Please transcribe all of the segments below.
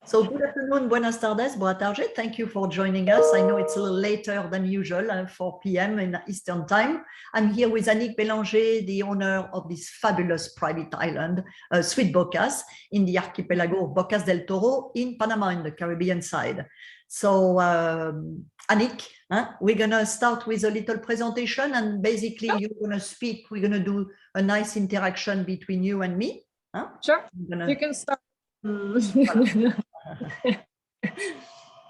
So good afternoon, buenas tardes, boa tarde. Thank you for joining us. I know it's a little later than usual, 4 p.m. in Eastern time. I'm here with Annick Bélanger, the owner of this fabulous private island, Sweet Bocas, in the archipelago of Bocas del Toro in Panama, in the Caribbean side. So Annick, we're going to start with a little presentation, and basically you're going to speak. We're going to do a nice interaction between you and me. Sure, you can start.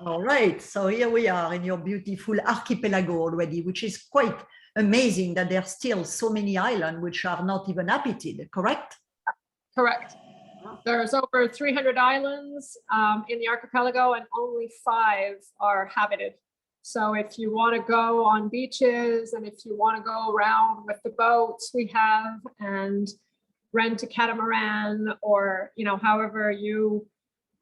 All right, so here we are in your beautiful archipelago already, which is quite amazing that there are still so many islands which are not even inhabited, correct? Correct. There's over 300 islands in the archipelago, and only 5 are habited. So if you want to go on beaches, and if you want to go around with the boats we have and rent a catamaran, or however you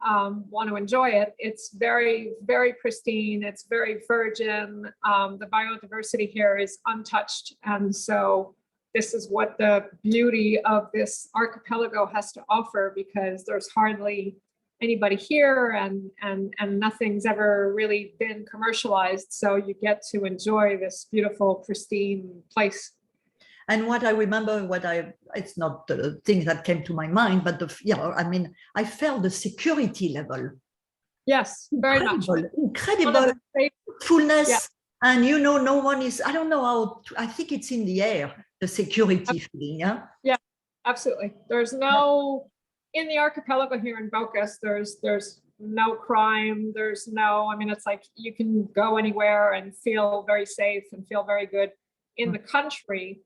want to enjoy it, it's very, very pristine. It's very virgin. The biodiversity here is untouched, and so this is what the beauty of this archipelago has to offer, because there's hardly anybody here, and nothing's ever really been commercialized. So you get to enjoy this beautiful, pristine place. And what I remember, it's not the thing that came to my mind, but I felt the security level. Yes, very much. Incredible fullness. Yeah. And no one is, I don't know how, I think it's in the air, the security feeling, yeah? Yeah, absolutely. There's no, in the archipelago here in Bocas, there's no crime. There's no, it's like you can go anywhere and feel very safe and feel very good. In the country,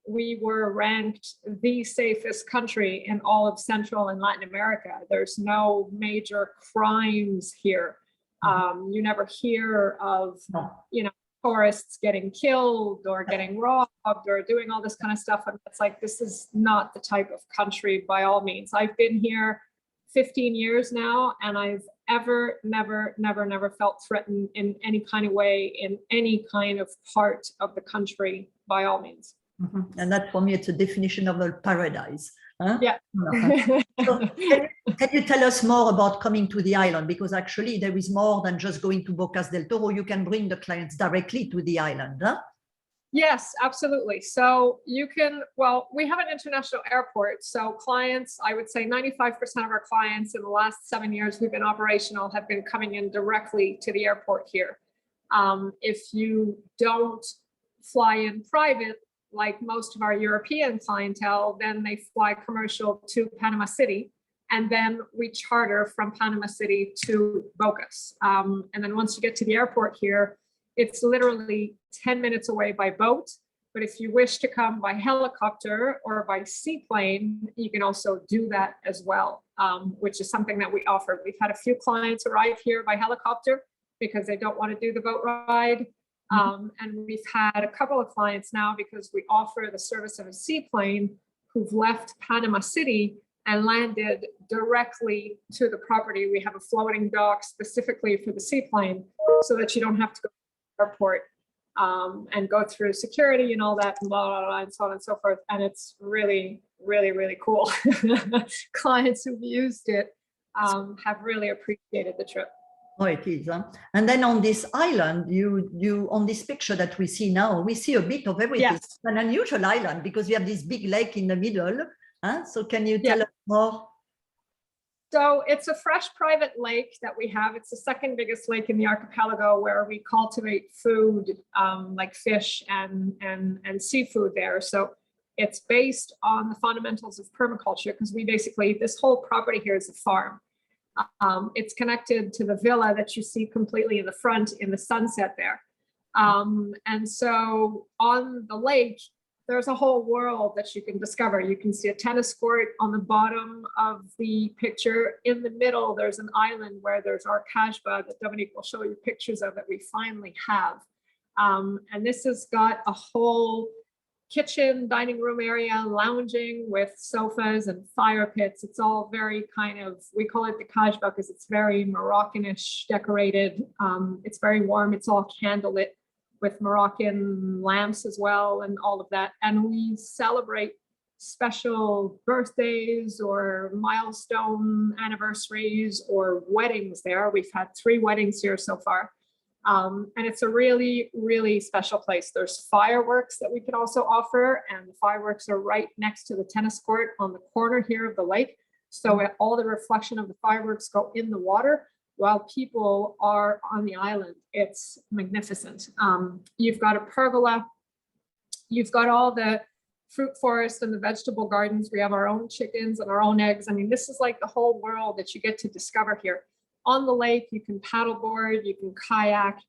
we were ranked the safest country in all of Central and Latin America. There's no major crimes here. You never hear of, tourists getting killed or getting robbed or doing all this kind of stuff. And it's like, this is not the type of country by all means. I've been here 15 years now, and I've never felt threatened in any kind of way in any kind of part of the country by all means. Mm-hmm. And that, for me, it's a definition of a paradise. Huh? Yeah. So can you tell us more about coming to the island? Because actually there is more than just going to Bocas del Toro. You can bring the clients directly to the island, huh? Yes, absolutely. So you can, we have an international airport. So clients, I would say 95% of our clients in the last 7 years we've been operational have been coming in directly to the airport here. If you don't fly in private, like most of our European clientele, then they fly commercial to Panama City, and then we charter from Panama City to Bocas. And then once you get to the airport here, it's literally 10 minutes away by boat. But if you wish to come by helicopter or by seaplane, you can also do that as well, which is something that we offer. We've had a few clients arrive here by helicopter because they don't want to do the boat ride. And we've had a couple of clients now, because we offer the service of a seaplane, who've left Panama City and landed directly to the property. We have a floating dock specifically for the seaplane, so that you don't have to go to the airport and go through security and all that, and blah, blah, blah, and so on and so forth. And it's really, really, really cool. Clients who've used it have really appreciated the trip. Oh, it is. And then on this island, you on this picture that we see now, we see a bit of everything. Yes. It's an unusual island because we have this big lake in the middle. So can you tell us more? So it's a fresh private lake that we have. It's the second biggest lake in the archipelago, where we cultivate food like fish and seafood there. So it's based on the fundamentals of permaculture, because we basically, this whole property here is a farm. It's connected to the villa that you see completely in the front in the sunset there. And so on the lake, there's a whole world that you can discover. You can see a tennis court on the bottom of the picture. In the middle, there's an island where there's our kasbah that Dominique will show you pictures of, that we finally have. And this has got a whole kitchen, dining room area, lounging with sofas and fire pits. It's all very kind of, we call it the kasbah because it's very Moroccanish decorated. It's very warm. It's all candlelit with Moroccan lamps as well, and all of that. And we celebrate special birthdays or milestone anniversaries or weddings there. We've had 3 weddings here so far. And it's a really, really special place. There's fireworks that we can also offer, and the fireworks are right next to the tennis court on the corner here of the lake. So all the reflection of the fireworks go in the water while people are on the island. It's magnificent. You've got a pergola. You've got all the fruit forest and the vegetable gardens. We have our own chickens and our own eggs. I mean, this is like the whole world that you get to discover here. On the lake, you can paddleboard, you can kayak.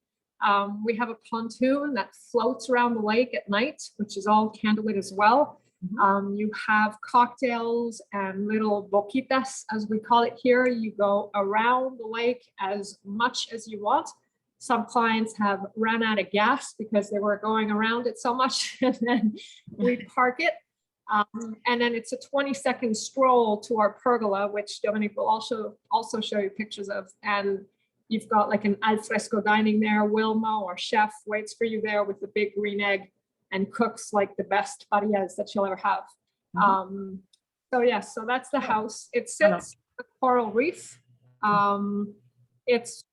We have a pontoon that floats around the lake at night, which is all candlelit as well. You have cocktails and little boquitas, as we call it here. You go around the lake as much as you want. Some clients have run out of gas because they were going around it so much, and then we park it. And then it's a 20-second stroll to our pergola, which Dominique will also show you pictures of. And you've got like an al fresco dining there. Wilma, our chef, waits for you there with the big green egg and cooks like the best parillas that you'll ever have. So yes, so that's the house. It sits on a coral reef. It's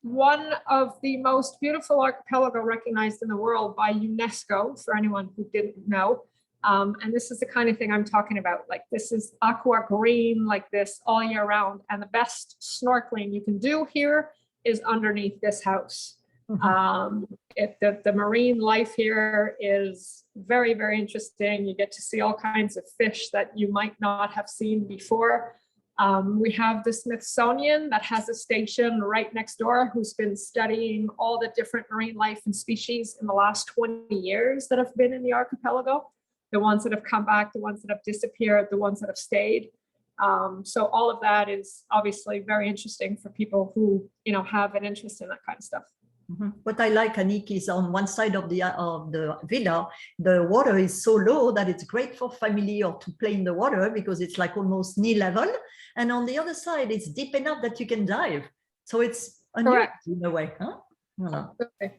one of the most beautiful archipelago recognized in the world by UNESCO, for anyone who didn't know. And this is the kind of thing I'm talking about. Like, this is aqua green like this all year round. And the best snorkeling you can do here is underneath this house. The marine life here is very, very interesting. You get to see all kinds of fish that you might not have seen before. We have the Smithsonian that has a station right next door who's been studying all the different marine life and species in the last 20 years that have been in the archipelago. The ones that have come back, the ones that have disappeared, the ones that have stayed. So all of that is obviously very interesting for people who, have an interest in that kind of stuff. What I like, Anik, is on one side of the villa, the water is so low that it's great for family or to play in the water because it's like almost knee level. And on the other side, it's deep enough that you can dive. So it's unusual in a way. Huh? Okay.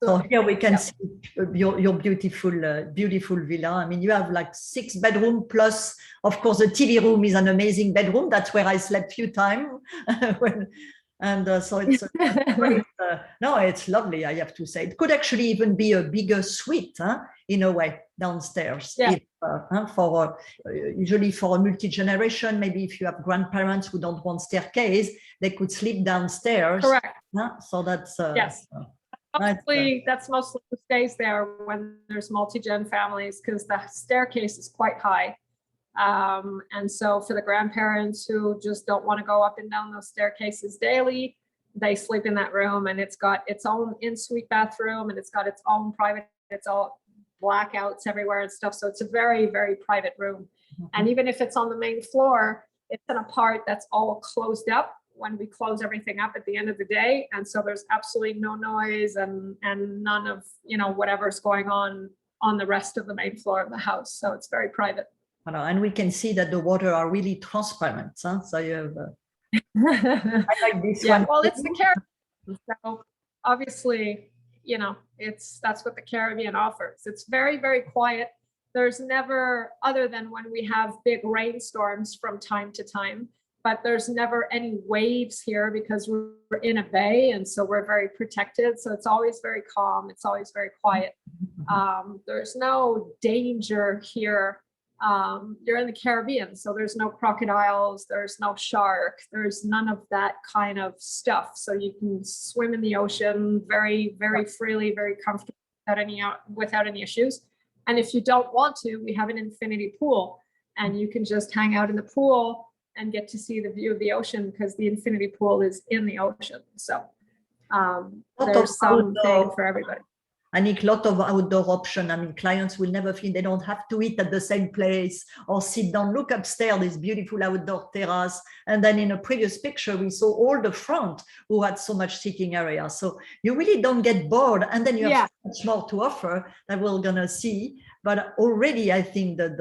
So here we can see your beautiful villa. I mean, you have like 6 bedrooms plus, of course, the TV room is an amazing bedroom. That's where I slept a few times. So it's great. No, it's lovely, I have to say. It could actually even be a bigger suite, in a way, downstairs. Yeah. Usually for a multi-generation, maybe if you have grandparents who don't want staircase, they could sleep downstairs. Correct. So that's yes. That's mostly who stays there when there's multi-gen families, because the staircase is quite high. And so for the grandparents who just don't want to go up and down those staircases daily, they sleep in that room, and it's got its own in-suite bathroom, and it's got its own private, it's all blackouts everywhere and stuff. So it's a very, very private room. And even if it's on the main floor, it's in a part that's all closed up when we close everything up at the end of the day. And so there's absolutely no noise and none of, whatever's going on the rest of the main floor of the house. So it's very private. And we can see that the water are really transparent. Huh? So you have, I like this one. Well, it's the Caribbean. So obviously, that's what the Caribbean offers. It's very, very quiet. There's never, other than when we have big rainstorms from time to time, but there's never any waves here because we're in a bay, and so we're very protected. So it's always very calm. It's always very quiet. There's no danger here. You're in the Caribbean, so there's no crocodiles, there's no shark, there's none of that kind of stuff. So you can swim in the ocean very, very freely, very comfortably without any issues. And if you don't want to, we have an infinity pool, and you can just hang out in the pool and get to see the view of the ocean because the infinity pool is in the ocean. So there's something for everybody. And a lot of outdoor option. I mean, clients will never feel they don't have to eat at the same place or sit down. Look upstairs, this beautiful outdoor terrace. And then in a previous picture, we saw all the front who had so much seating area. So you really don't get bored. And then you have so much more to offer that we're going to see. But already, I think that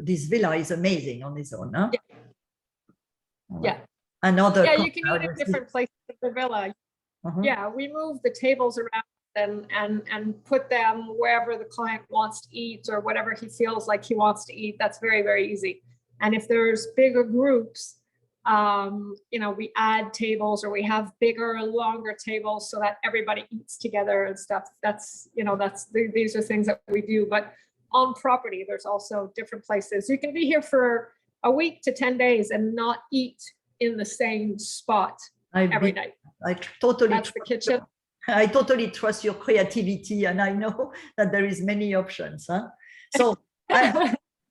this villa is amazing on its own. Huh? Yeah. Another. Yeah, you can eat at different places of the villa. Yeah, we move the tables around and put them wherever the client wants to eat or whatever he feels like he wants to eat. That's very, very easy. And if there's bigger groups, we add tables, or we have bigger, longer tables so that everybody eats together and stuff. These are things that we do. But on property, there's also different places. You can be here for a week to 10 days and not eat in the same spot every night. That's the kitchen. I totally trust your creativity, and I know that there is many options. So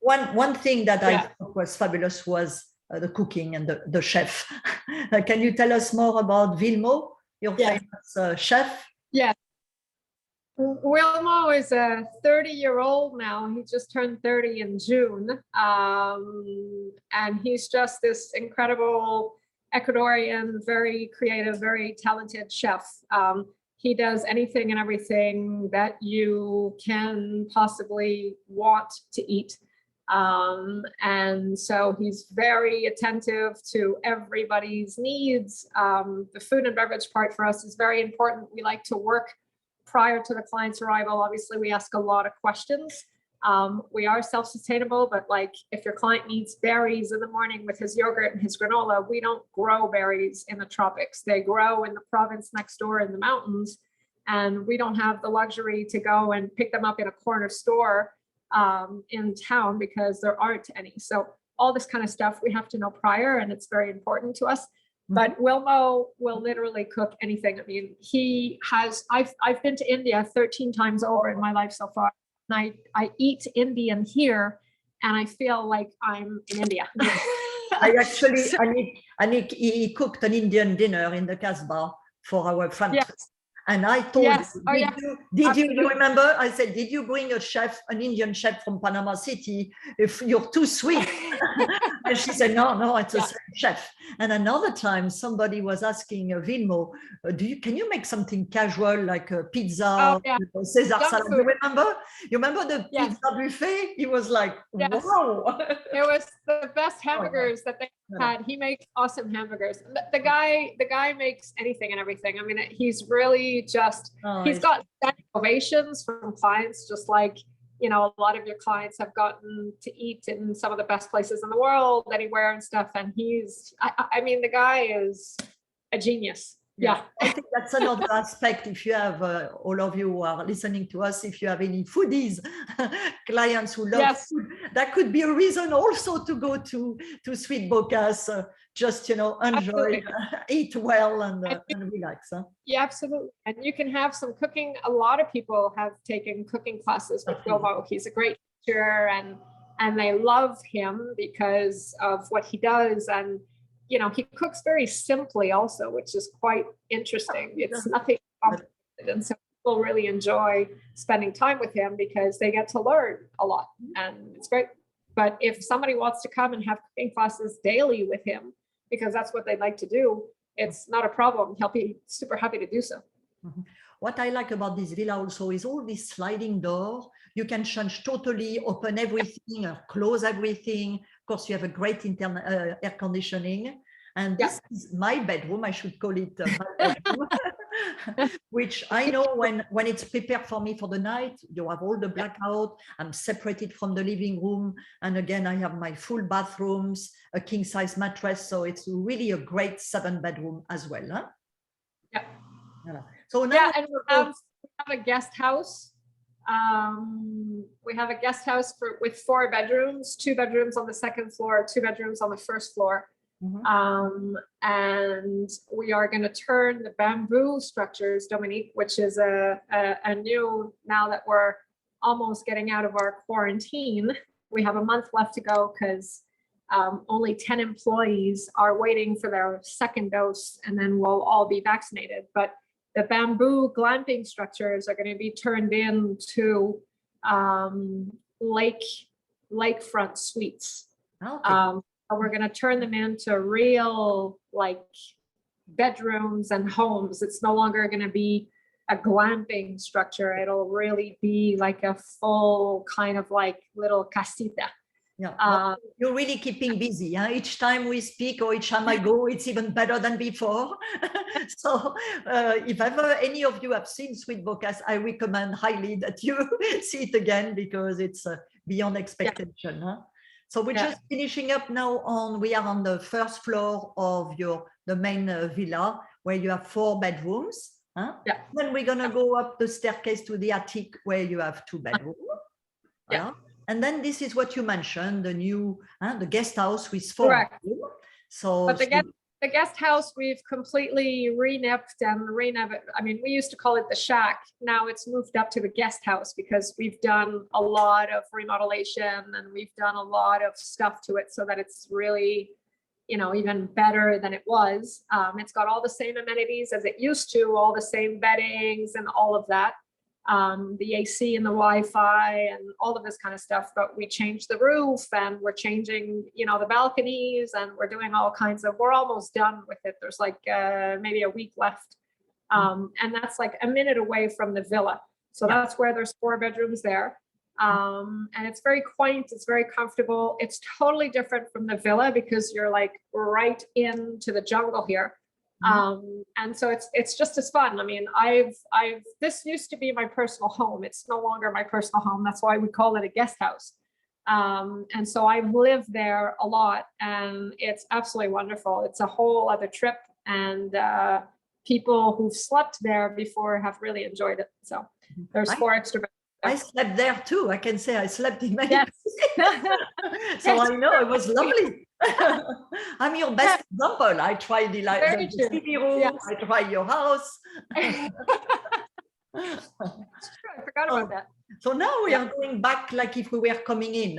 one thing that I thought was fabulous was the cooking and the chef. Can you tell us more about Vilmo, your famous chef? Yeah. Wilmo is a 30-year-old now. He just turned 30 in June. And he's just this incredible Ecuadorian, very creative, very talented chef. He does anything and everything that you can possibly want to eat. And so he's very attentive to everybody's needs. The food and beverage part for us is very important. We like to work prior to the client's arrival. Obviously, we ask a lot of questions. We are self-sustainable, but like if your client needs berries in the morning with his yogurt and his granola, we don't grow berries in the tropics. They grow in the province next door in the mountains, and we don't have the luxury to go and pick them up in a corner store in town because there aren't any. So all this kind of stuff we have to know prior, and it's very important to us. But Wilmo will literally cook anything. I mean, I've been to India 13 times over in my life so far. And I eat Indian here, and I feel like I'm in India. Anik, he cooked an Indian dinner in the Casbah for our family. Yes. And I told did you remember? I said, did you bring an Indian chef from Panama City? If you're too sweet. And she said, no, it's a chef. And another time somebody was asking Vilmo, can you make something casual like a pizza, Caesar salad? You remember the pizza buffet? He was like, wow. It was the best hamburgers that they had. He makes awesome hamburgers. The guy makes anything and everything. I mean, he's really he's got ovations from clients, just like a lot of your clients have gotten to eat in some of the best places in the world anywhere and stuff. And I mean, the guy is a genius. Yeah, I think that's another aspect. If you have all of you who are listening to us, if you have any foodies, clients who love food, that could be a reason also to go to Sweet Bocas, just enjoy, eat well, and relax. Yeah, absolutely. And you can have some cooking. A lot of people have taken cooking classes with Wilmo. He's a great teacher, and they love him because of what he does. And he cooks very simply also, which is quite interesting. It's nothing complicated. And so people really enjoy spending time with him because they get to learn a lot, and it's great. But if somebody wants to come and have cooking classes daily with him, because that's what they'd like to do, it's not a problem. He'll be super happy to do so. What I like about this villa also is all this sliding door. You can change totally, open everything or close everything. Of course, you have a great internal air conditioning. And this is my bedroom. I should call it my bedroom, which I know when it's prepared for me for the night, you have all the blackout. I'm separated from the living room. And again, I have my full bathrooms, a king size mattress. So it's really a great 7-bedroom as well. Huh? Yeah. So now and we have a guest house. We have a guest house with 4 bedrooms, 2 bedrooms on the second floor, 2 bedrooms on the first floor. And we are going to turn the bamboo structures, Dominique, which is a new, now that we're almost getting out of our quarantine, we have a month left to go because only 10 employees are waiting for their second dose, and then we'll all be vaccinated. But the bamboo glamping structures are going to be turned into lakefront suites. Okay. We're going to turn them into real bedrooms and homes. It's no longer going to be a glamping structure. It'll really be like a full kind of little casita. Yeah, well, you're really keeping busy. Huh? Each time we speak or each time I go, it's even better than before. So if ever any of you have seen Sweet Bocas, I recommend highly that you see it again because it's beyond expectation. Huh? So we're just finishing up now we are on the first floor of the main villa where you have 4 bedrooms. Huh? Yeah. Then we're going to go up the staircase to the attic where you have 2 bedrooms. Yeah. And then this is what you mentioned, the new, the guest house with 4 Correct. bedrooms. So, but the guest house, we've completely re-nipped and I mean, we used to call it the shack. Now it's moved up to the guest house because we've done a lot of remodelation and we've done a lot of stuff to it so that it's really, even better than it was. It's got all the same amenities as it used to, all the same beddings and all of that. The AC and the Wi-Fi and all of this kind of stuff, but we changed the roof and we're changing, the balconies and we're doing all kinds of, we're almost done with it. There's like maybe a week left. And that's like a minute away from the villa. So that's where there's 4 bedrooms there. And it's very quaint. It's very comfortable. It's totally different from the villa because you're like right into the jungle here. And so it's just as fun. I mean, this used to be my personal home. It's no longer my personal home. That's why we call it a guest house. And so I've lived there a lot and it's absolutely wonderful. It's a whole other trip and people who've slept there before have really enjoyed it. So there's 4 extra bedrooms. I slept there too. I can say I slept in many places. So I know it was lovely. I'm your best example. I tried the TV room. I tried your house. I forgot about that. So now we are going back like if we were coming in.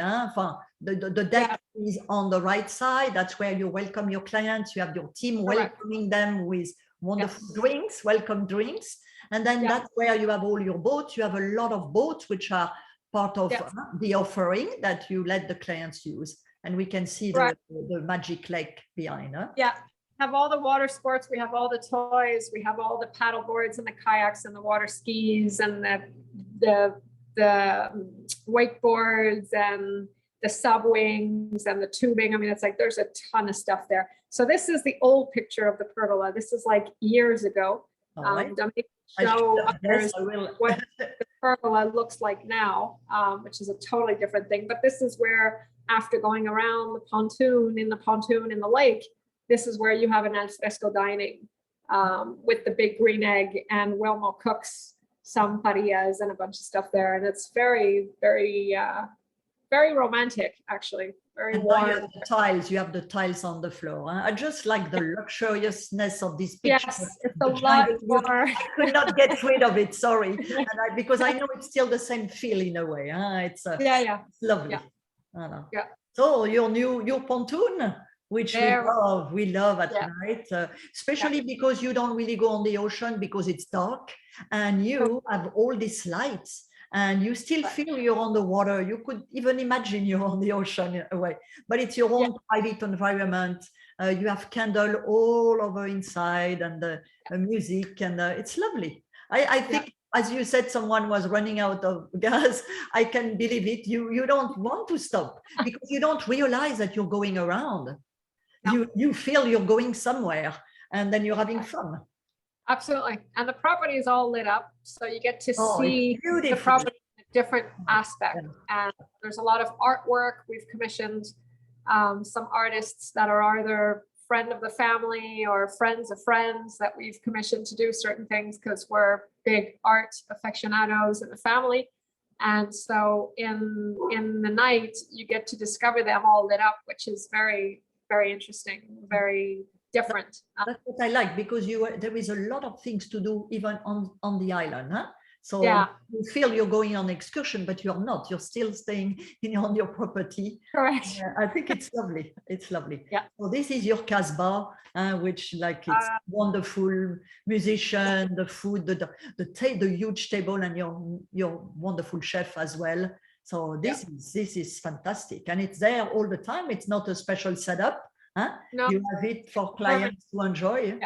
The deck is on the right side. That's where you welcome your clients. You have your team welcoming them with wonderful drinks, welcome drinks. And then that's where you have all your boats. You have a lot of boats, which are part of the offering that you let the clients use. And we can see the magic lake behind. Huh? Yeah. Have all the water sports. We have all the toys. We have all the paddle boards and the kayaks and the water skis and the wakeboards and the sub wings and the tubing. I mean, it's like there's a ton of stuff there. So this is the old picture of the pergola. This is like years ago. Show others what the pergola looks like now, which is a totally different thing. But this is where, after going around the pontoon in the lake, this is where you have an al fresco dining with the big green egg, and Wilmo cooks some parillas and a bunch of stuff there, and it's very, very, very romantic, actually. Very warm. You have the tiles on the floor. Huh? I just like the luxuriousness of this picture. Yes, it's a lot more. I could not get rid of it, sorry. Because I know it's still the same feel in a way. Huh? It's it's lovely. Yeah. So your pontoon, which we love at night, especially because you don't really go on the ocean because it's dark and you have all these lights. And you still feel you're on the water. You could even imagine you're on the ocean in a way, but it's your own private environment. You have candle all over inside and the music, and it's lovely. I think, as you said, someone was running out of gas. I can believe it. You don't want to stop because you don't realize that you're going around. No. You feel you're going somewhere, and then you're having fun. Absolutely. And the property is all lit up. So you get to see the property in a different aspect. And there's a lot of artwork. We've commissioned some artists that are either friend of the family or friends of friends that we've commissioned to do certain things because we're big art aficionados in the family. And so in the night, you get to discover them all lit up, which is very, very interesting, very different. That's what I like, because there is a lot of things to do even on the island, huh? So you feel you're going on excursion, but you're not. You're still staying on your property. Correct. I think it's lovely. It's lovely. Yeah. So this is your Casbah, which it's wonderful musician, the food, the huge table, and your wonderful chef as well. So this is fantastic, and it's there all the time. It's not a special setup. Huh? No. You have it for clients to enjoy.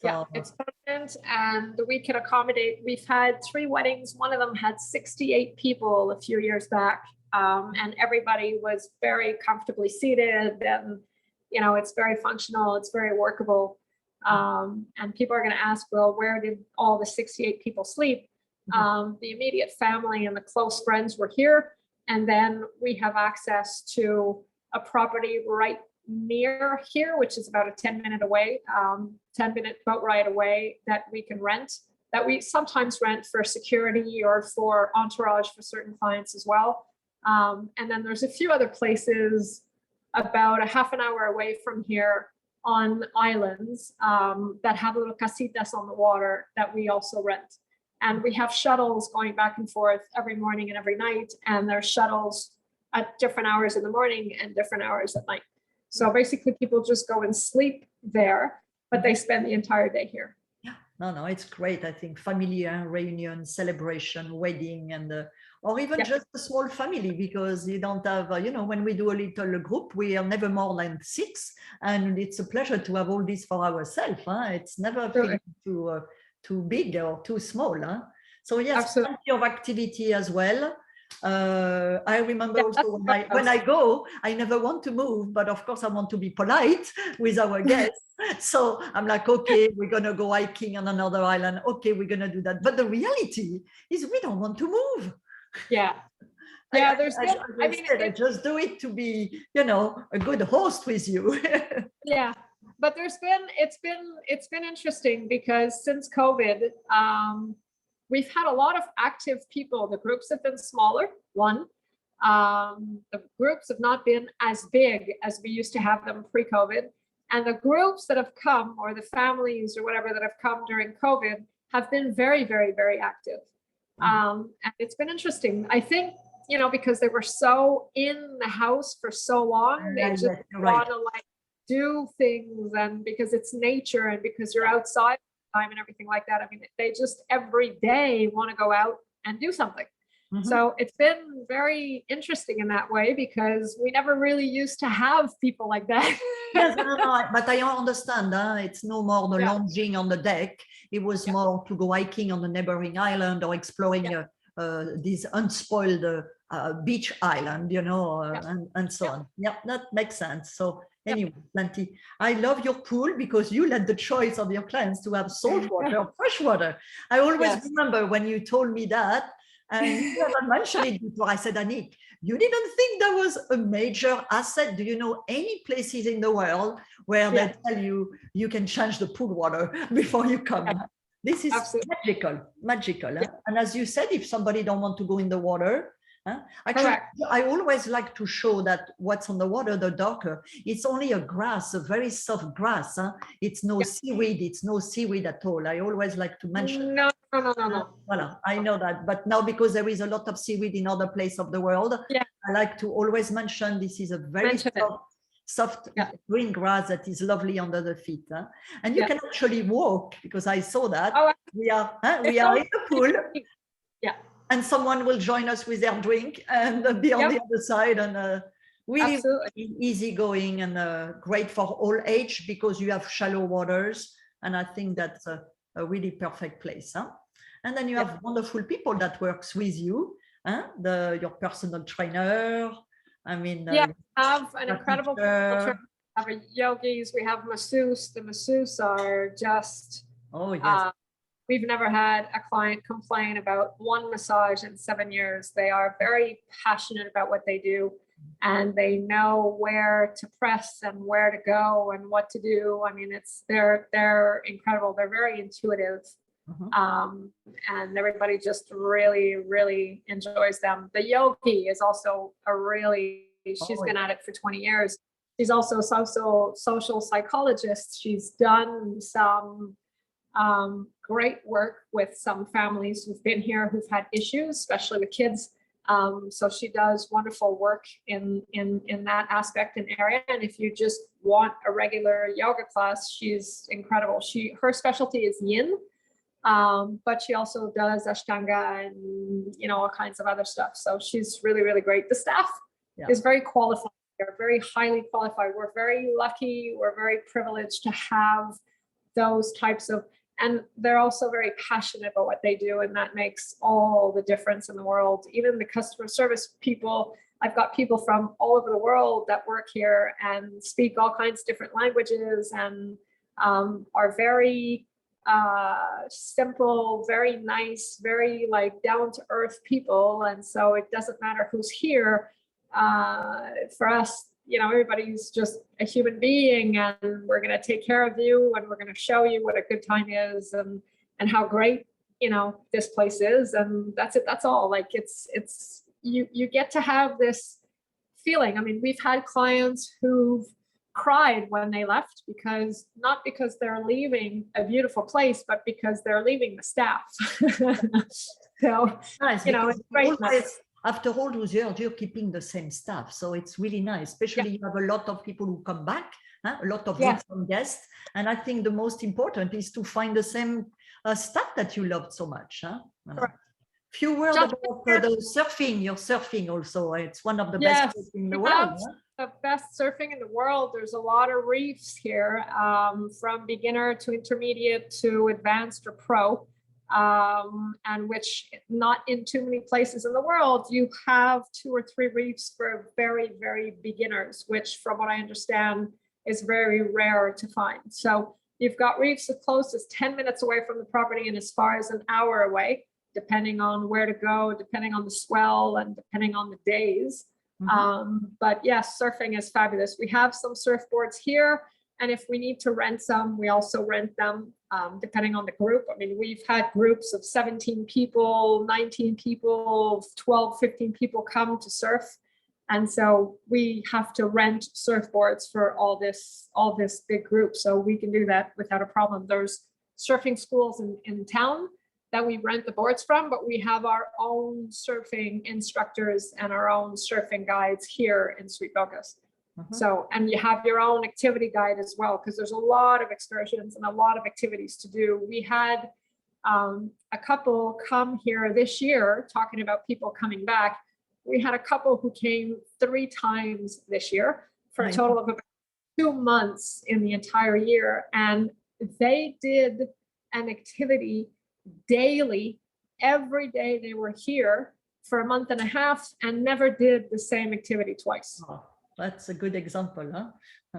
Yeah, it's permanent, and we can accommodate. We've had 3 weddings. One of them had 68 people a few years back. And everybody was very comfortably seated, and it's very functional, it's very workable. And people are going to ask, well, where did all the 68 people sleep? The immediate family and the close friends were here. And then we have access to a property right near here, which is about a 10-minute away, 10-minute boat ride away, that we can rent, that we sometimes rent for security or for entourage for certain clients as well. And then there's a few other places about a half an hour away from here on islands that have little casitas on the water that we also rent. And we have shuttles going back and forth every morning and every night. And there's shuttles at different hours in the morning and different hours at night. So basically people just go and sleep there, but they spend the entire day here. Yeah, no, it's great. I think family reunion, celebration, wedding, and or even just a small family, because you don't have, when we do a little group, we are never more than 6, and it's a pleasure to have all this for ourselves. It's never too big or too small. So yes, Absolutely. plenty of activity as well. I remember also when I go, I never want to move, but of course I want to be polite with our guests. So I'm like, okay, we're going to go hiking on another island. Okay, we're going to do that. But the reality is we don't want to move. Yeah. I just do it to be, a good host with you. Yeah. But it's been interesting, because since COVID, we've had a lot of active people. The groups have been smaller, one. The groups have not been as big as we used to have them pre-COVID. And the groups that have come, or the families or whatever that have come during COVID, have been very, very, very active. And it's been interesting. I think, because they were so in the house for so long, they just want to do things, and because it's nature and because you're outside time and everything like that. I mean, they just every day want to go out and do something. So it's been very interesting in that way, because we never really used to have people like that. Yes, but I understand. It's no more the lounging on the deck. It was more to go hiking on the neighboring island, or exploring this unspoiled beach island, and so on. Yeah, that makes sense. So anyway, plenty. I love your pool, because you let the choice of your clients to have salt water or fresh water. I always remember when you told me that, and you haven't mentioned it before. I said, Anik, you didn't think that was a major asset? Do you know any places in the world where they tell you you can change the pool water before you come? This is magical. And as you said, if somebody don't want to go in the water, actually, I always like to show that what's on the water, the darker, it's only a grass, a very soft grass. It's no seaweed. It's no seaweed at all. I always like to mention. No. Voilà, I know that. But now, because there is a lot of seaweed in other places of the world, I like to always mention this is a very soft green grass that is lovely under the feet. And you can actually walk, because I saw that. We are in the pool. Yeah. And someone will join us with their drink and be on the other side, and really easy going, and great for all age, because you have shallow waters. And I think that's a really perfect place. And then you have wonderful people that works with you, your personal trainer. I mean, we have an incredible culture. We have yogis, we have masseuse. The masseuse are just we've never had a client complain about one massage in 7 years. They are very passionate about what they do, and they know where to press and where to go and what to do. I mean, they're incredible. They're very intuitive. And everybody just really, really enjoys them. The yogi is also she's been at it for 20 years. She's also a social psychologist. She's done some great work with some families who've been here, who've had issues, especially with kids. So she does wonderful work in that aspect and area. And if you just want a regular yoga class, she's incredible. Her specialty is yin, but she also does ashtanga and all kinds of other stuff. So she's really, really great. The staff is very qualified. They're very highly qualified. We're very lucky. We're very privileged to have those types of, And they're also very passionate about what they do. And that makes all the difference in the world. Even the customer service people, I've got people from all over the world that work here and speak all kinds of different languages and are very simple, very nice, very like down to earth people. And so it doesn't matter who's here. For us, you know, everybody's just a human being, and we're going to take care of you, and we're going to show you what a good time is, and how great, you know, this place is. And that's it. That's all. Like it's you get to have this feeling. I mean, we've had clients who've cried when they left, because not because they're leaving a beautiful place, but because they're leaving the staff. So, nice, you know, it's great. After all those years, you're keeping the same staff. So it's really nice, especially you have a lot of people who come back, a lot of different guests. And I think the most important is to find the same staff that you loved so much. Few words about the surfing. You're surfing also. It's one of the best in the world. The best surfing in the world. There's a lot of reefs here, from beginner to intermediate to advanced or pro. And which not in too many places in the world, you have 2 or 3 reefs for very, very beginners, which from what I understand is very rare to find. So you've got reefs as close as 10 minutes away from the property and as far as an hour away, depending on where to go, depending on the swell and depending on the days. But yes, surfing is fabulous. We have some surfboards here. And if we need to rent some, we also rent them, depending on the group. I mean, we've had groups of 17 people, 19 people, 12, 15 people come to surf. And so we have to rent surfboards for all this big group. So we can do that without a problem. There's surfing schools in town that we rent the boards from, but we have our own surfing instructors and our own surfing guides here in Sweet Bocas. So, and you have your own activity guide as well, because there's a lot of excursions and a lot of activities to do. We had a couple come here this year talking about people coming back. We had a couple who came 3 times this year for a total of about 2 months in the entire year. And they did an activity daily, every day they were here for a month and a half and never did the same activity twice. That's a good example, huh?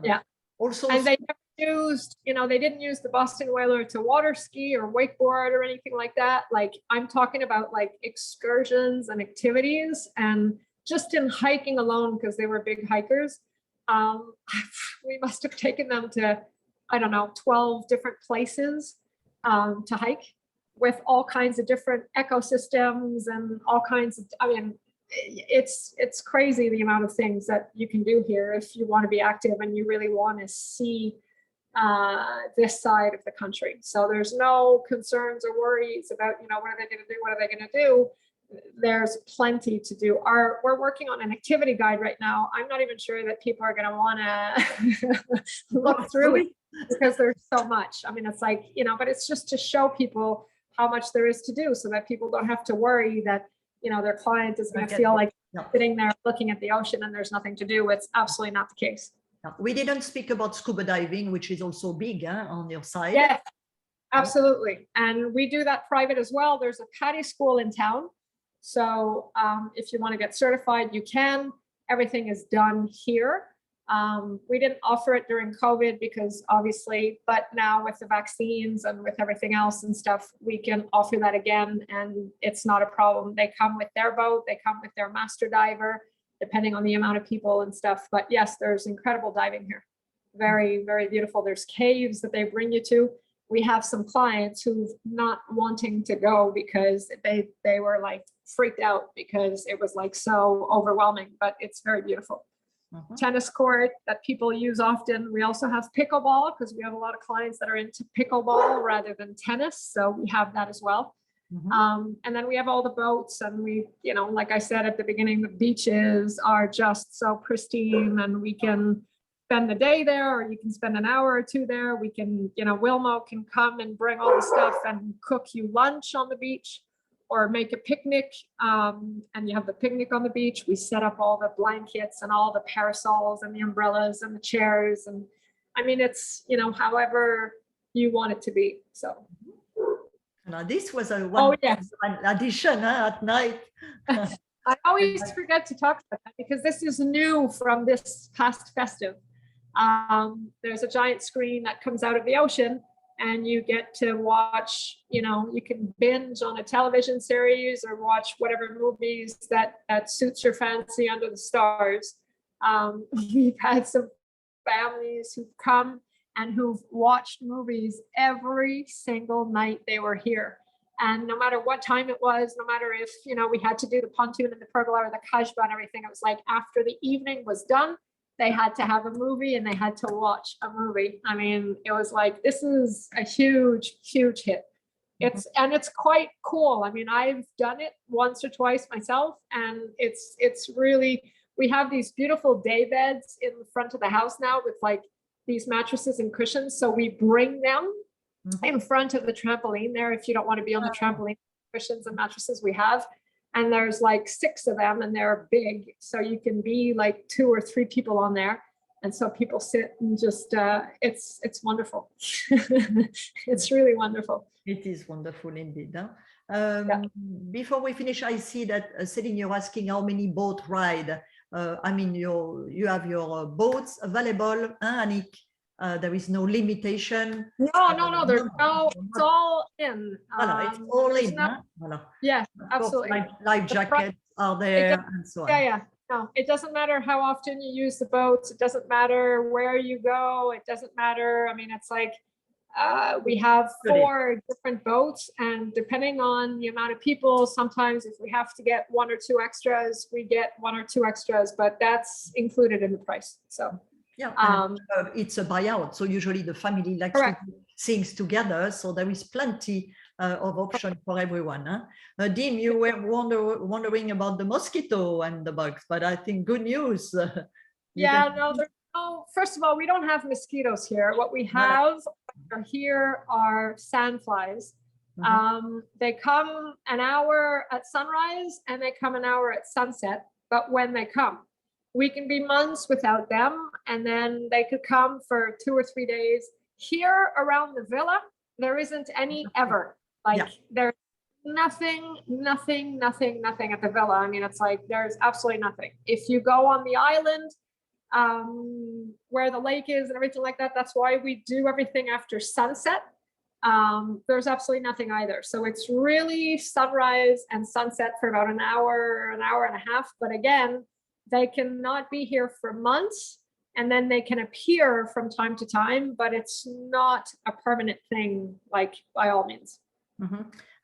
Yeah. Also, and they never used, you know, they didn't use the Boston Whaler to water ski or wakeboard or anything like that. Like I'm talking about like excursions and activities, and just in hiking alone, because they were big hikers. We must have taken them to, I don't know, 12 different places to hike with all kinds of different ecosystems and all kinds of, I mean, it's crazy the amount of things that you can do here if you want to be active and you really want to see this side of the country. So there's no concerns or worries about, you know, what are they going to do? What are they going to do? There's plenty to do. We're working on an activity guide right now. I'm not even sure that people are going to want to look through it because there's so much. I mean, it's like, you know, but it's just to show people how much there is to do so that people don't have to worry that, you know, their client is going to feel like sitting there looking at the ocean and there's nothing to do. It's absolutely not the case. We didn't speak about scuba diving, which is also big on your side. Yes, absolutely. And we do that private as well. There's a PADI school in town. So if you want to get certified, you can. Everything is done here. We didn't offer it during COVID because obviously, but now with the vaccines and with everything else and stuff, we can offer that again and it's not a problem. They come with their boat, they come with their master diver, depending on the amount of people and stuff. But yes, there's incredible diving here. Very, very beautiful. There's caves that they bring you to. We have some clients who've not wanting to go because they were like freaked out because it was like so overwhelming, but it's very beautiful. Tennis court that people use often. We also have pickleball because we have a lot of clients that are into pickleball rather than tennis. So we have that as well. And then we have all the boats and we, you know, like I said at the beginning, the beaches are just so pristine and we can spend the day there or you can spend an hour or 2 there. We can, you know, Wilmo can come and bring all the stuff and cook you lunch on the beach or make a picnic, and you have the picnic on the beach. We set up all the blankets and all the parasols and the umbrellas and the chairs. And I mean, it's, you know, however you want it to be. So. Now, this was a Oh, yes. addition at night. I always forget to talk about that because this is new from this past festive. There's a giant screen that comes out of the ocean and you get to watch, you can binge on a television series or watch whatever movies that suits your fancy under the stars. We've had some families who've come and who've watched movies every single night they were here. And no matter what time it was, no matter if, we had to do the pontoon and the pergola or the kajba and everything, it was like after the evening was done, they had to have a movie and they had to watch a movie. I mean, it was like, this is a huge, huge hit. It's quite cool. I mean, I've done it once or twice myself, and it's really, we have these beautiful day beds in the front of the house now with like these mattresses and cushions. So we bring them in front of the trampoline there. If you don't want to be on the trampoline, cushions and mattresses we have. And there's like 6 of them and they're big. So you can be like 2 or 3 people on there. And so people sit and just, it's wonderful. It's really wonderful. It is wonderful indeed. Huh? Before we finish, I see that Céline, you're asking how many boat ride. I mean, you have your boats available, huh, Annick? There is no limitation. No, there's no, it's all in. Voilà, it's all in. No, huh? Voilà. Yes, absolutely. Life jackets are there and so on. Yeah. No, it doesn't matter how often you use the boats. It doesn't matter where you go. It doesn't matter. I mean, it's like we have 4 different boats, and depending on the amount of people, sometimes if we have to get 1 or 2 extras, we get 1 or 2 extras, but that's included in the price. So. Yeah, it's a buyout. So usually the family likes to do things together. So there is plenty of option for everyone. Huh? Dean, you were wondering about the mosquito and the bugs, but I think good news. First of all, we don't have mosquitoes here. What we have here are sandflies. They come an hour at sunrise and they come an hour at sunset. But when they come, we can be months without them, and then they could come for 2 or 3 days. Here around the villa, there isn't any ever. There's nothing at the villa. I mean, it's like there's absolutely nothing. If you go on the island where the lake is and everything like that, that's why we do everything after sunset. There's absolutely nothing either. So it's really sunrise and sunset for about an hour and a half. But again, they cannot be here for months, and then they can appear from time to time, but it's not a permanent thing, like by all means.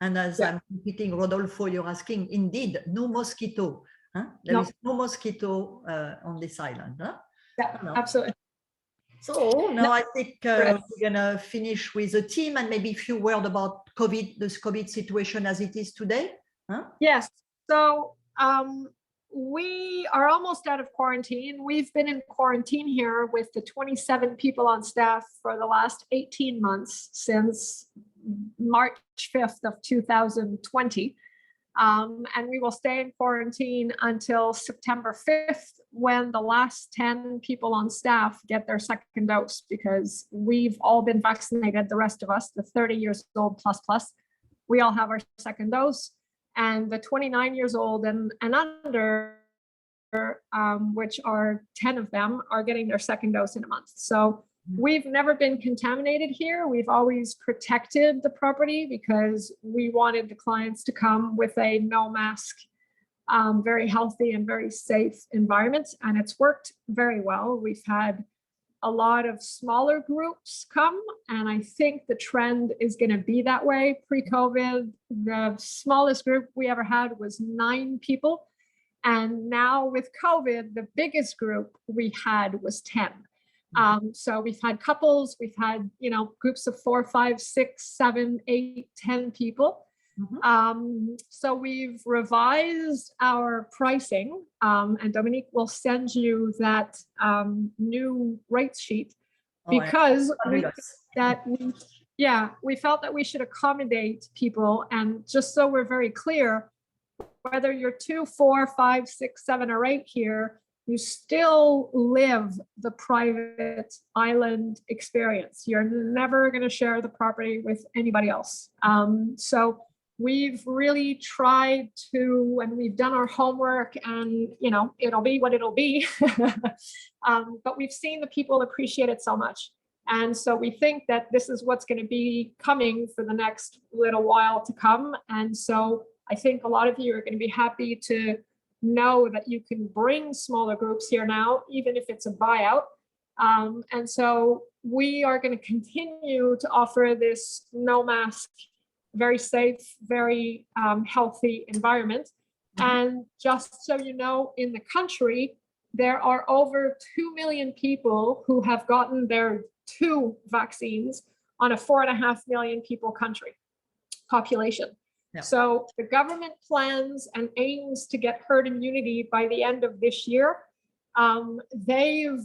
And as I'm repeating, Rodolfo, you're asking, indeed, no mosquito. Huh? There is no mosquito on this island. Huh? Yeah, absolutely. So now I think we're gonna finish with the team and maybe a few words about COVID, this COVID situation as it is today. Huh? Yes. So we are almost out of quarantine. We've been in quarantine here with the 27 people on staff for the last 18 months, since March 5th of 2020. And we will stay in quarantine until September 5th, when the last 10 people on staff get their second dose, because we've all been vaccinated, the rest of us, the 30 years old plus, we all have our second dose. And the 29 years old and under, which are 10 of them, are getting their second dose in a month. So we've never been contaminated here. We've always protected the property because we wanted the clients to come with a no mask, very healthy and very safe environment. And it's worked very well. We've had a lot of smaller groups come, and I think the trend is going to be that way. Pre-COVID, the smallest group we ever had was 9 people. And now with COVID, the biggest group we had was 10. So we've had couples, we've had, groups of 4, 5, 6, 7, 8, 10 people. So we've revised our pricing, and Dominique will send you that new rates sheet, because we felt that we should accommodate people. And just so we're very clear, whether you're 2, 4, 5, 6, 7, or 8 here, you still live the private island experience. You're never going to share the property with anybody else. So we've really tried to, and we've done our homework, and it'll be what it'll be. But we've seen the people appreciate it so much. And so we think that this is what's going to be coming for the next little while to come. And so I think a lot of you are going to be happy to know that you can bring smaller groups here now, even if it's a buyout. And so we are going to continue to offer this no mask, very safe, very healthy environment. And just so you know, in the country, there are over 2 million people who have gotten their 2 vaccines on a 4.5 million people population. Yeah. So the government plans and aims to get herd immunity by the end of this year. They've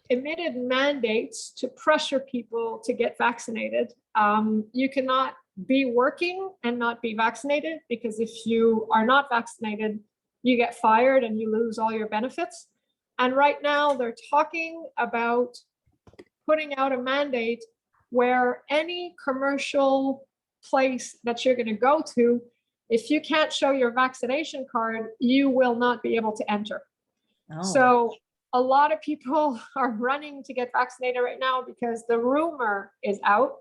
emitted mandates to pressure people to get vaccinated. You cannot be working and not be vaccinated, because if you are not vaccinated, you get fired and you lose all your benefits. And right now they're talking about putting out a mandate where any commercial place that you're going to go to, if you can't show your vaccination card, you will not be able to enter. Oh. So a lot of people are running to get vaccinated right now because the rumor is out,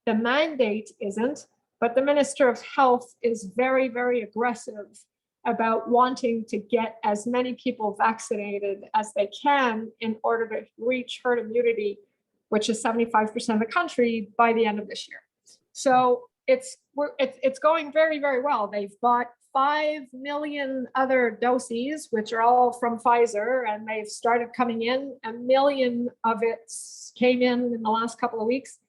the mandate isn't, but the Minister of Health is very, very aggressive about wanting to get as many people vaccinated as they can in order to reach herd immunity, which is 75% of the country, by the end of this year. So it's going very, very well. They've bought 5 million other doses, which are all from Pfizer, and they've started coming in. 1 million of it came in the last couple of weeks.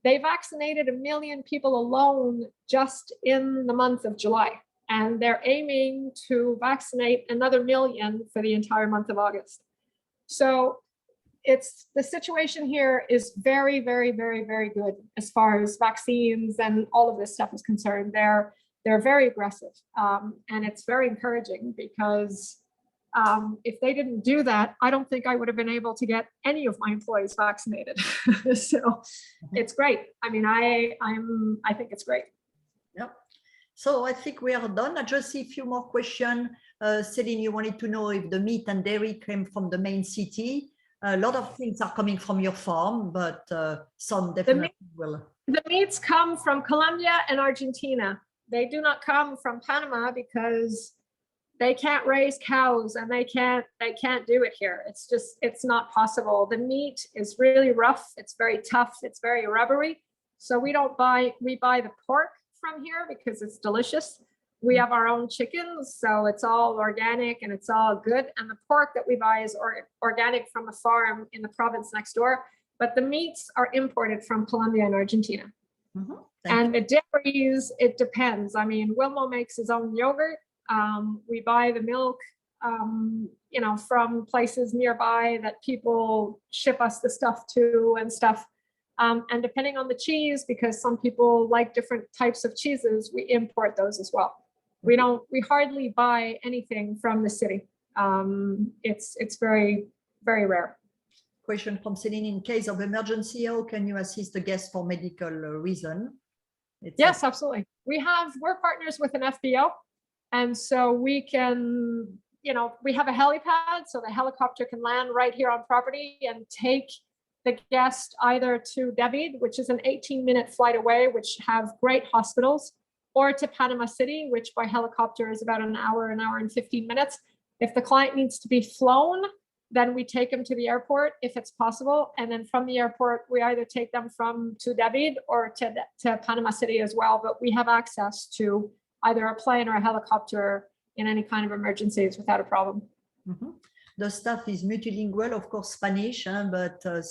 They vaccinated 1 million people alone just in the month of July, and they're aiming to vaccinate another 1 million for the entire month of August. So the situation here is very, very, very, very good as far as vaccines and all of this stuff is concerned. They're very aggressive, and it's very encouraging, because if they didn't do that, I don't think I would have been able to get any of my employees vaccinated. So it's great. I mean, I think it's great. Yep. So I think we are done. I just see a few more questions. Céline, you wanted to know if the meat and dairy came from the main city. A lot of things are coming from your farm, but some definitely will. The meats come from Colombia and Argentina. They do not come from Panama because they can't raise cows and they can't do it here. It's not possible. The meat is really rough. It's very tough. It's very rubbery. So we buy the pork from here because it's delicious. We have our own chickens, so it's all organic and it's all good. And the pork that we buy is organic from a farm in the province next door. But the meats are imported from Colombia and Argentina. Mm-hmm. And the dairies, it depends. I mean, Wilmo makes his own yogurt. We buy the milk, from places nearby that people ship us the stuff to and stuff. And depending on the cheese, because some people like different types of cheeses, we import those as well. We hardly buy anything from the city. It's very, very rare. Question from Céline: in case of emergency, how can you assist a guest for medical reason? Yes, absolutely. We're partners with an FBO. And so we can, we have a helipad, so the helicopter can land right here on property and take the guest either to David, which is an 18-minute flight away, which have great hospitals, or to Panama City, which by helicopter is about an hour and 15 minutes. If the client needs to be flown, then we take them to the airport if it's possible. And then from the airport, we either take them to David or to Panama City as well. But we have access to either a plane or a helicopter in any kind of emergencies without a problem. Mm-hmm. The staff is multilingual, of course, Spanish, but a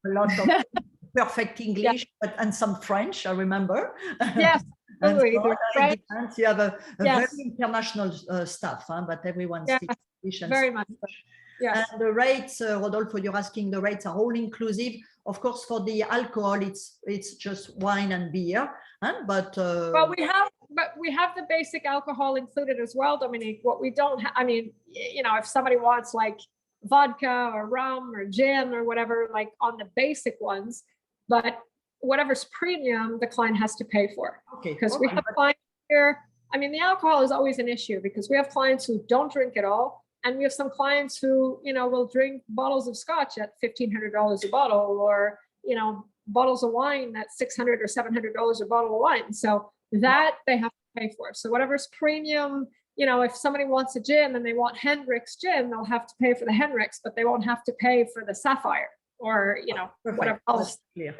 lot of perfect English, and some French, I remember. Yes, absolutely. So you have a very international staff, but everyone speaks English. And very much so. Yes. And the rates, Rodolfo, you're asking, the rates are all inclusive. Of course, for the alcohol, it's just wine and beer, but we have the basic alcohol included as well, Dominique. What we don't have, if somebody wants like vodka or rum or gin or whatever, like on the basic ones, but whatever's premium, the client has to pay for. Okay. Because we have clients here. I mean, the alcohol is always an issue because we have clients who don't drink at all. And we have some clients who, will drink bottles of scotch at $1,500 a bottle, or, bottles of wine at $600 or $700 a bottle of wine. So that they have to pay for. So whatever's premium, if somebody wants a gin and they want Hendrick's gin, they'll have to pay for the Hendrick's, but they won't have to pay for the Sapphire or, whatever else. Yeah.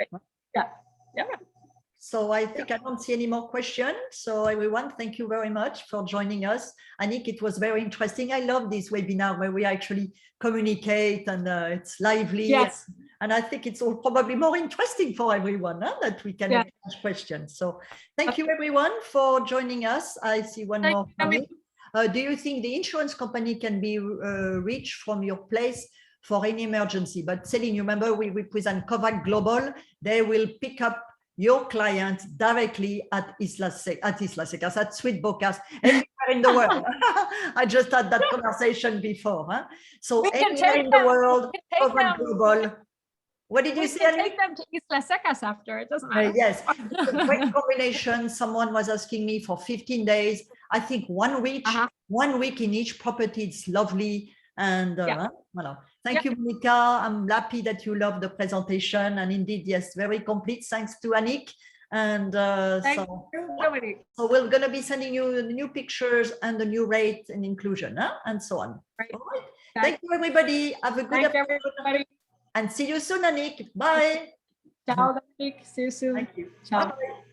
So I think I don't see any more questions. So everyone, thank you very much for joining us. Anik, it was very interesting. I love this webinar where we actually communicate and it's lively. Yes. And I think it's all probably more interesting for everyone that we can ask questions. So thank you everyone for joining us. I see one more coming. Do you think the insurance company can be reached from your place for any emergency? But Celine, you remember we represent Kovac Global. They will pick up your client directly at Isla Secas, at Sweet Bocas, anywhere in the world. I just had that conversation before. Huh? So anywhere in the world, Kovac Global. What did you say? We can take them to Isla Secas after, it doesn't matter. Yes, great combination. Someone was asking me for 15 days. I think 1 week, 1 week in each property. It's lovely. And voilà. Thank you, Monica. I'm happy that you love the presentation. And indeed, yes, very complete. Thanks to Anik. And so we're going to be sending you the new pictures and the new rate and inclusion and so on. Right. All right. Thank you, everybody. Have a good afternoon. Everybody. And see you soon, Anik. Bye. Ciao, Anik. See you soon. Thank you. Ciao. Bye.